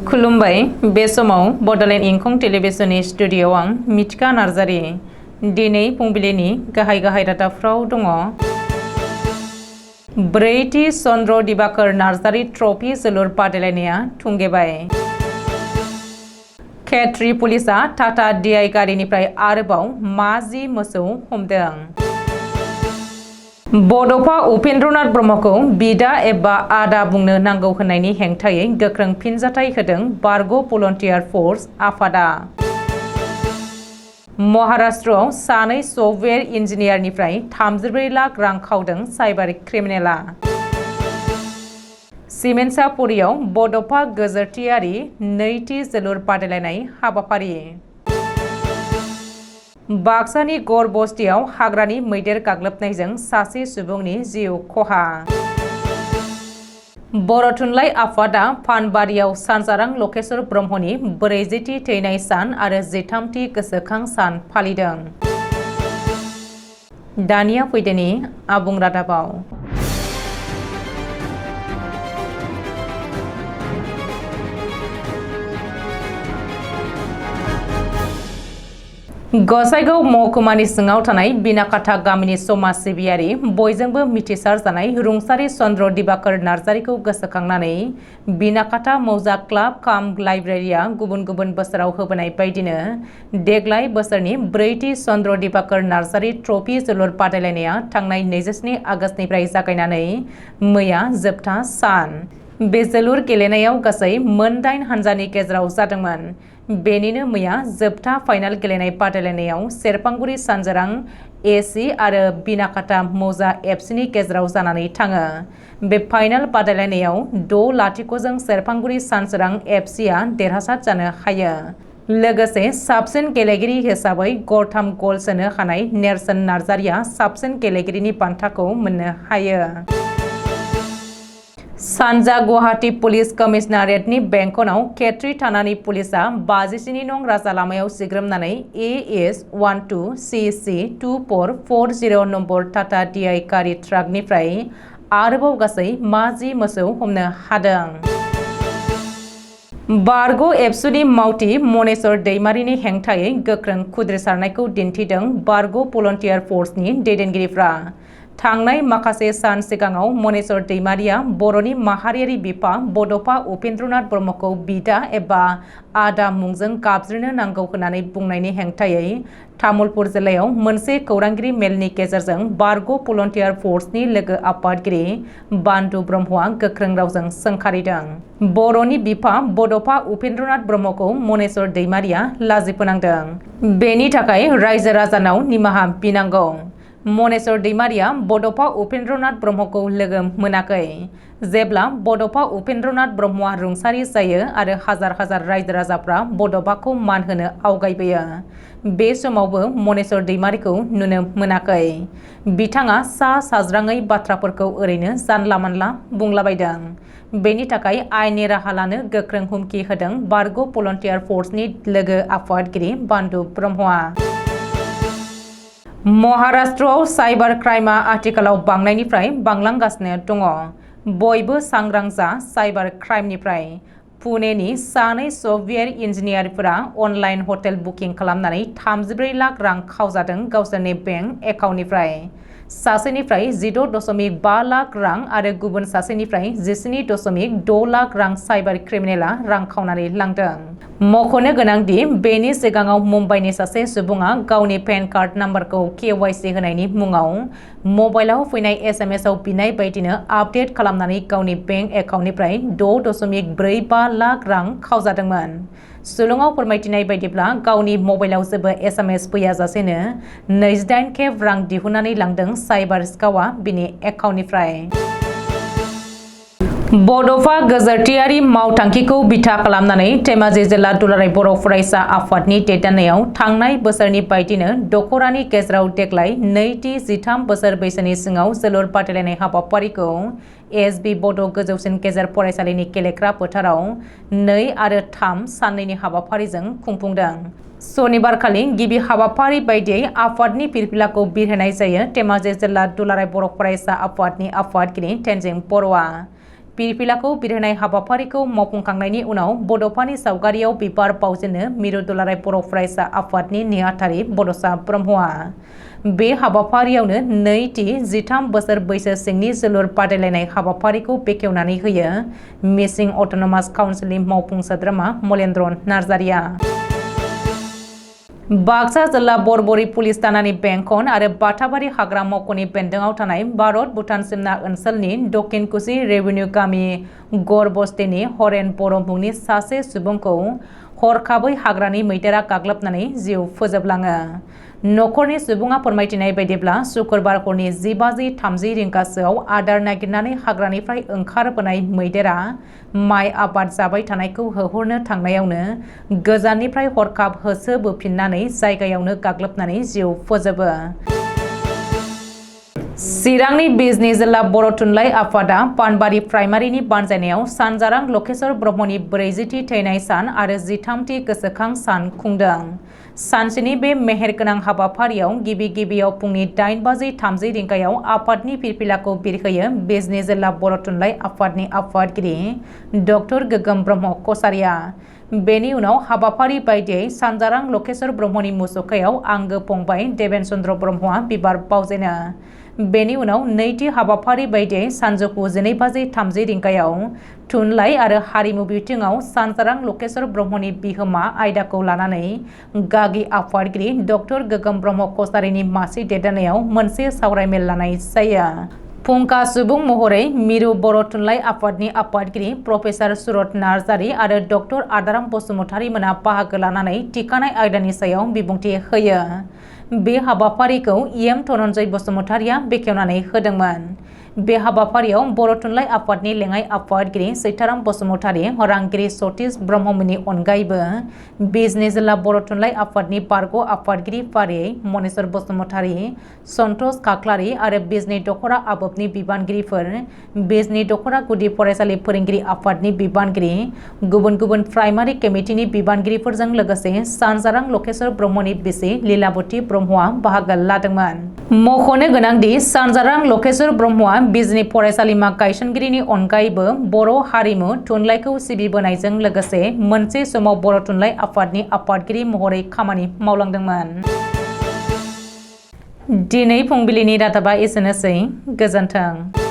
खुलुमबाय बे समाव बडलेण्ड इंखं टेलिभिजननि स्टुडिअ'आव आं मिथिका नार्जारि दिनै फुंबिलिनि गाहाय रादाबफ्राव दङ। ब्रैथि चन्द्र दिबाकर नार्जारि ट्रफी जोलुर बादायलायनाया थुंगेबाय। खेत्री पुलिसा टाटा DI गारिनिफ्राय आरोबाव 10 मोसौ हमदों। बड'फा उपेन्द्रनाथ ब्रह्मखौ बिदा एबा आदा बुंनो नांगौ होननायनि हेंथायै गोख्रों फिनजाथाय होदों बारग' भलन्टियार फर्स आफादा। महाराष्ट्रआव सानै सफ्टवेयर इन्जिनियारनिफ्राय 34 लाख रां खावदों साइबार क्रिमिनेला। सिमेन्सापुरियाव बड'फा गेजेरथियारि नैथि जोलुर बादायलायनाय हाबाफारि। बाक्सानि गर बस्तियाव हाग्रानि मैदेर गाग्लोबनायजों सासे सुबुंनि जिउ खहा। बर' थुनलाइ आफादा फानबारियाव सानजारां लकेश्वर ब्रह्मनि 40थि थैनाय सान आरो 13थि गोसोखां सान फालिदों। दानिया फैदोनि आबुं रादाबाव। गसाइगाव महकुमानि सिङाव थानाय बिनाकाथा गामिनि समाज सिबियारि बयजोंबो मिथिसार जानाय रुंसारि चन्द्र दिबाकर नार्जारिखौ गोसोखांनानै बिनाकाथा मौजा क्लाब काम लाइब्रेरिया गुबुन बोसोराव होबोनाय बायदिनो देग्लाय बोसोरनि ब्रैथि चन्द्र दिबाकर नार्जारि ट्रफी जोलुर बादायलायनाया थांनाय 27 आगस्तनिफ्राय जागायनानै मैया जोबथा सान। बे जोलुर गेलेनायाव गासै मोन 8 हानजानि गेजेराव जादोंमोन। बेनिनो मैया जोबथा फाइनाल गेलेनाय बादायलायनायाव सेरफांगुरि सानजारां AC आरो बिनाकाथा मौजा FCनि गेजेराव जानानै थाङो। बे फाइनाल बादायलायनायाव 6-0 जों सेरफांगुरि सानजारां FCआ देरहासार जानो हायो। लोगोसे साबसिन गेलेगिरि हिसाबै गरथाम गल सोनो हानाय नेरसोन नार्जारिया साबसिन गेलेगिरिनि बान्थाखौ मोननो हायो। सानजा गुवाहाटी पुलिस कमिशनारेटनि बेंखनाव खेत्री थानानि पुलिसा 57 नं राजा लामायाव सिग्रोमनानै AS 12 CC 2440 number Tata DI गारि ट्राकनिफ्राय आरोबाव गासै 10 मोसौ हमनो हादों। बारग' एबसुनि मावथि मनेश्वर दैमारिनि हेंथायै गोख्रों खुद्रिसारनायखौ दिन्थिदों बारग' भलन्टियार फर्सनि दैदेनगिरिफ्रा। थांनाय माखासे सान सिगाङाव मनेश्वर दैमारिया बर'नि माहारियारि बिफा बड'फा उपेन्द्रनाथ ब्रह्मखौ बिदा एबा आदा मुंजों गाबज्रिनो नांगौ होननानै बुंनायनि हेंथायै तामुलपुर जिल्लायाव मोनसे खौरांगिरि मेलनि गेजेरजों बारग' भलन्टियार फर्सनि लोगो आफादगिरि बान्दु ब्रह्मआ गोख्रों रावजों सोंखारिदों। बर'नि बिफा बड'फा उपेन्द्रनाथ ब्रह्मखौ मनेश्वर दैमारिया लाजिफोनांदों। बेनि थाखाय रायजो राजानाव निमाहा बिनांगौ। मनेश्वर दैमारिया बड'फा उपेन्द्रनाथ ब्रह्मखौ लोगो मोनाखै। जेब्ला बड'फा उपेन्द्रनाथ ब्रह्मआ रुंसारि जायो आरो हाजार रायजो राजाफ्रा बड'फाखौ मान होनो आवगायबोयो बे समावबो मनेश्वर दैमारिखौ नुनो मोनाखै। बिथाङा साज्राङै बाथ्राफोरखौ ओरैनो जानला मानला बुंलाबायदों। बेनि थाखाय आयेननि राहा लानो गोख्रों हुमखि होदों बारग' भलन्टियार फर्सनि लोगो आफादगिरि बान्दु ब्रह्मआ। महाराष्ट्रआव साइबार क्राइमआ आथिखालाव बांनायनिफ्राय बांलांगासिनो दङ। बयबो सांग्रां जा साइबार क्राइमनिफ्राय। पुनेनि सानै सफ्टवेयर इन्जिनियारफोरा अनलाइन हटेल बुकिं खालामनानै 34 लाख रां खावजादों गावसोरनि बेंक एकाउन्टनिफ्राय। सासेनिफ्राय 16.5 लाख रां आरो गुबुन सासेनिफ्राय 17.6 लाख रां साइबार क्रिमिनेला रां खावनानै लांदों। मख'नो गोनांदि बेनि सिगाङाव मुम्बाइनि सासे सुबुङा गावनि पेन कार्ड नाम्बारखौ KYC होनायनि मुङाव मबाइलाव फैनाय SMS आव बिनाय बायदिनो आपडेट खालामनानै गावनि बेंक एकाउन्टनिफ्राय 6.45 लाख रां खावजादोंमोन। सुलुङाव फोरमायथिनाय बायदिब्ला गावनि मबाइलाव जेबो SMS फैयाजासेनो 28 खेब रां दिहुननानै लांदों साइबार सिखावआ बिनि एकाउन्टनिफ्राय। बड'फा गेजेरथियारि मावथांखिखौ बिथा खालामनानै धेमाजि जिल्ला दुलाराय बर' फरायसा आफादनि दैदेननायाव थांनाय बोसोरनि बायदिनो दख'रानि गेजेराव देग्लाय नैथि 13 बोसोर बैसोनि सिङाव जोलुर बादायलायनाय हाबाफारिखौ SB बड' गोजौसिन गेजेर फरायसालिनि गेलेग्रा फोथाराव 2 आरो 3 साननैनि हाबाफारिजों खुंफुंदों। सनिबारखालि गिबि हाबाफारि बायदियै आफादनि फिरफिलाखौ बिरहोनाय जायो। धेमाजि जिल्ला दुलाराय बर' फरायसा आफादनि आफादगिरि तेनजिं बर'आ पिरपिलाखौ बिरहोनाय हाबाफारिखौ मावफुंखांनायनि उनाव बड'फानि सावगारियाव बिबार बावजेनो मिरु दुलाराय बर' फरायसा आफादनि नेहाथारि बड'सा ब्रह्मआ बे हाबाफारियावनो नैथि 13 बोसोर बैसो सिंनि जोलुर बादायलायनाय हाबाफारिखौ बेखेवनानै होयो मिसिं अट'नमास काउन्सिलनि मावफुं सोद्रोमा मलेन्द्र नार्जारिया। बाक्सा जिल्ला बरबरी पुलिस थानानि बेंखन आरो बाथाबारि हाग्रा मावख'नि बेन्दोङाव थानाय भारत भुटान सिमना ओनसोलनि दक्षिणकुसि रेभिनिउ गामि गरबस्तिनि हरेन बर' मुंनि सासे सुबुंखौ हरखाबै हाग्रानि मैदेरा गाग्लोबनानै जिउ फोजोबलाङो। नखरनि सुबुङा फोरमायथिनाय बायदिब्ला शुक्रबार हरनि 10:30 रिंगासोआव आदार नागिरनानै हाग्रानिफ्राय ओंखारबोनाय मैदेरा माइ आबाद जाबाय थानायखौ होहरनो थांनायावनो गोजाननिफ्राय हरखाब होसोबोफिननानै जायगायावनो गाग्लोबनानै जिउ फोजोबो। चिरांनि बिजनी जिल्ला बर' थुनलाइ आफादा पानबारि प्राइमारिनि बानजायनायाव सानजारां लकेश्वर ब्रह्मनि 40थि थैनाय सान आरो 13थि गोसोखां सान खुंदों। सानसेनि बे मेहेरगोनां हाबाफारियाव गिबियाव फुंनि 8:30 रिंगायाव आफादनि फिरफिलाखौ बिरहोयो बिजनी जिल्ला बर' थुनलाइ आफादनि आफादगिरि डक्टर गोगोम ब्रह्म कसारिया। बेनि उनाव हाबाफारि बायदियै सानजारां लकेश्वर ब्रह्मनि मुसुखायाव आंगो फंबाय देबेन चन्द्र ब्रह्मआ बिबार बावजेनो। बेनि उनाव नैथि हाबाफारि बायदियै सानजौफु 12:30 रिंगायाव थुनलाइ आरो हारिमु बिथिङाव सानजारां लकेश्वर ब्रह्मनि बिहोमा आयदाखौ लानानै गागि आफादगिरि डक्टर गोगोम ब्रह्म कसारिनि मासि दैदेननायाव मोनसे सावरायमेल लानाय जायो। फुंखा सुबुं महरै मिरु बर' थुनलाइ आफादनि आफादगिरि प्रफेसार सुरत नार्जारि आरो डक्टर आदाराम बसुमतारी मोना बाहागो लानानै थिखानाय आयदानि सायाव बिबुंथि होयो। बे हाबाफारिखौ एम धनन्जय बसुमतारीया बेखेवनानै होदोंमोन। बे हाबाफारियाव बर' थुनलाइ आफादनि लेङाइ आफादगिरि सैताराम बसुमतारी, रांगिरि सतीश ब्रह्ममोननि अनगायैबो बिजनी जिल्ला बर' थुनलाइ आफादनि बारग' आफादगिरि फारियै मनेश्वर बसुमतारी, सन्तोष खाख्लारि आरो बिजनी दख'रा आबोबनि बिबानगिरिफोर, बिजनी दख'रा गुदि फरायसालि फोरोंगिरि आफादनि बिबानगिरि, गुबुन प्राइमारि कमिटिनि बिबानगिरिफोरजों लोगोसे सानजारां लकेश्वर ब्रह्मनि बिसि लीलावती ब्रह्मआ बाहागो लादोंमोन। मख'नो गोनांदि सानजारां लकेश्वर ब्रह्मआ बिजनी फरायसालिमा गायसनगिरिनि अनगायैबो बर' हारिमु थुनलाइखौ सिबिबोनायजों लोगोसे मोनसे समाव बर' थुनलाइ आफादनि आफादगिरि महरै खामानि मावलांदोंमोन। दिनै फुंबिलिनि रादाबा एसेनोसै। गोजोन्थों।